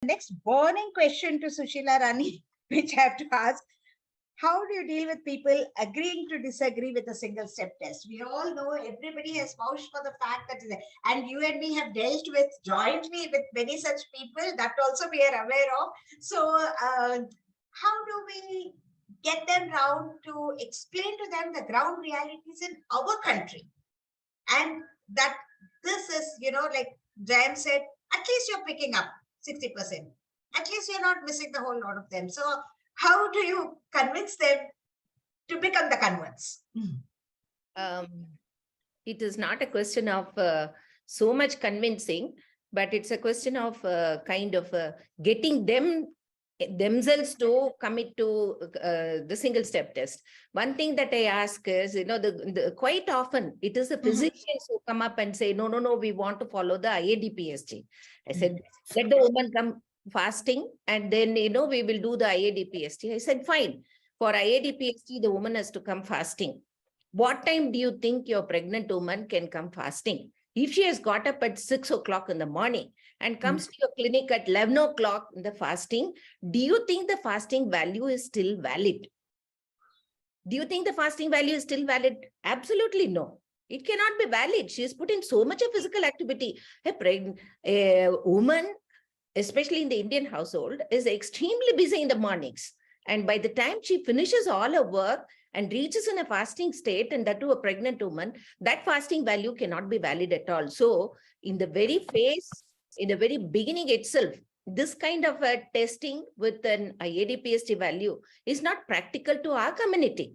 next burning question to Susheela Rani, which I have to ask. How do you deal with people agreeing to disagree with a single step test? We all know everybody has vouched for the fact that, and you and me have dealt with jointly with many such people that also we are aware of. So, how do we get them round to explain to them the ground realities in our country? And that this is, like Jayam said, at least you're picking up 60%. At least you're not missing the whole lot of them. So, how do you convince them to become the converts? It is not a question of so much convincing, but it's a question of getting themselves to commit to the single step test. One thing that I ask is, quite often it is the physicians who come up and say, no, we want to follow the IADPSG. I said, let the woman come fasting and then, we will do the IADPSG. I said, fine. For IADPSG, the woman has to come fasting. What time do you think your pregnant woman can come fasting? If she has got up at 6 o'clock in the morning and comes to your clinic at 11 o'clock in the fasting, do you think the fasting value is still valid? Do you think the fasting value is still valid? Absolutely no. It cannot be valid. She has put in so much of physical activity. A woman, especially in the Indian household, is extremely busy in the mornings. And by the time she finishes all her work and reaches in a fasting state, and that to a pregnant woman, that fasting value cannot be valid at all. So in the very beginning itself, this kind of a testing with an IADPST value is not practical to our community.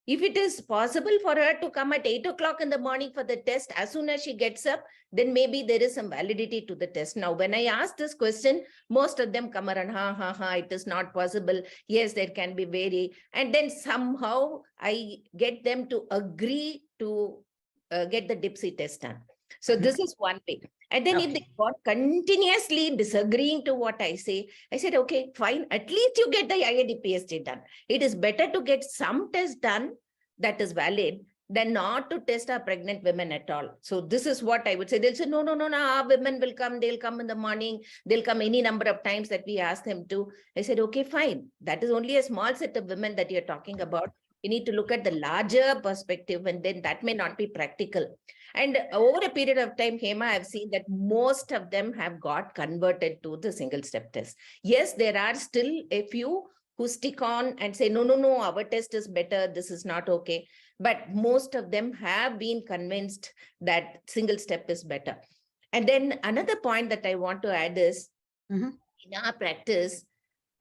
If it is possible for her to come at 8 o'clock in the morning for the test, as soon as she gets up, then maybe there is some validity to the test. Now, when I ask this question, most of them come around, it is not possible. Yes, there can be vary. And then somehow I get them to agree to get the DIPSI test done. So this is one way. And then if they got continuously disagreeing to what I say, I said, okay, fine. At least you get the IADPST done. It is better to get some test done that is valid than not to test our pregnant women at all. So this is what I would say. They'll say, no, our women will come. They'll come in the morning. They'll come any number of times that we ask them to. I said, okay, fine. That is only a small set of women that you're talking about. You need to look at the larger perspective, and then that may not be practical. And over a period of time, Hema, I've seen that most of them have got converted to the single step test. Yes, there are still a few who stick on and say, no, our test is better. This is not okay. But most of them have been convinced that single step is better. And then another point that I want to add is in our practice,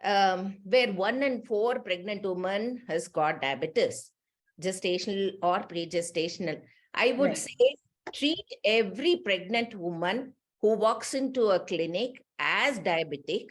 where 1 in 4 pregnant women has got diabetes, gestational or pre-gestational, I would say treat every pregnant woman who walks into a clinic as diabetic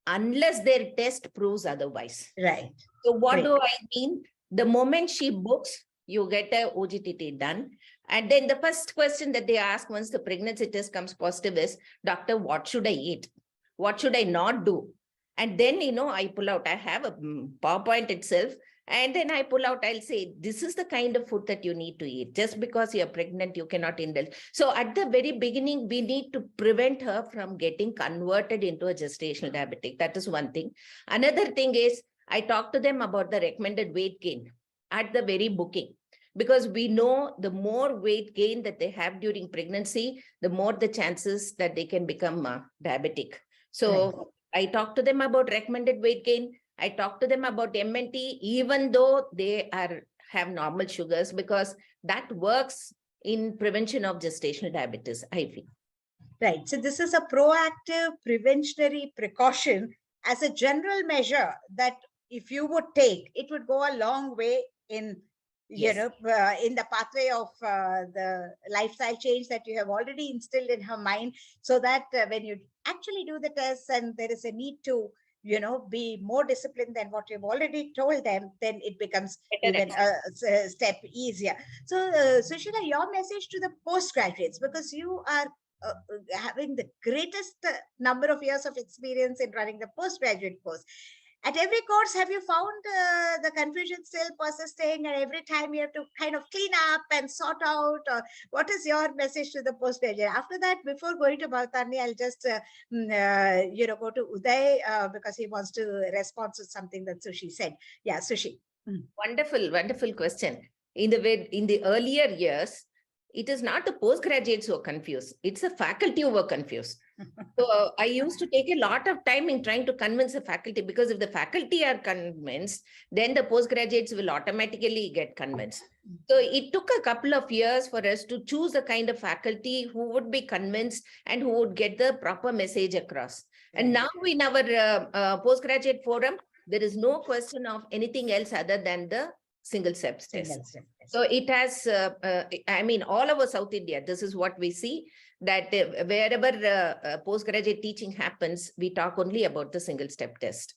unless their test proves otherwise. Right. So what do I mean? The moment she books, you get a OGTT done. And then the first question that they ask once the pregnancy test comes positive is, doctor, what should I eat? What should I not do? And then, I pull out, I have a PowerPoint itself. And then I pull out, I'll say, this is the kind of food that you need to eat. Just because you're pregnant, you cannot indulge. So at the very beginning, we need to prevent her from getting converted into a gestational diabetic. That is one thing. Another thing is, I talk to them about the recommended weight gain at the very booking. Because we know the more weight gain that they have during pregnancy, the more the chances that they can become diabetic. So I talk to them about recommended weight gain. I talk to them about MNT, even though they have normal sugars, because that works in prevention of gestational diabetes, I feel. Right. So this is a proactive preventionary precaution as a general measure that if you would take, it would go a long way in, in the pathway of the lifestyle change that you have already instilled in her mind, so that when you actually do the tests and there is a need to be more disciplined than what you've already told them, then it becomes even a step easier. So, Susheela, your message to the postgraduates, because you are having the greatest number of years of experience in running the postgraduate course. At every course, have you found the confusion still persisting, and every time you have to kind of clean up and sort out? Or what is your message to the postgraduate? After that, before going to Bhavtani, I'll just go to Uday because he wants to respond to something that Sushi said. Yeah, Sushi. Wonderful, wonderful question. In the earlier years, it is not the postgraduates who are confused. It's the faculty who were confused. So I used to take a lot of time in trying to convince the faculty, because if the faculty are convinced, then the postgraduates will automatically get convinced. So it took a couple of years for us to choose the kind of faculty who would be convinced and who would get the proper message across. And now in our postgraduate forum, there is no question of anything else other than the single steps test. So it has, all over South India, this is what we see, that wherever postgraduate teaching happens, we talk only about the single step test.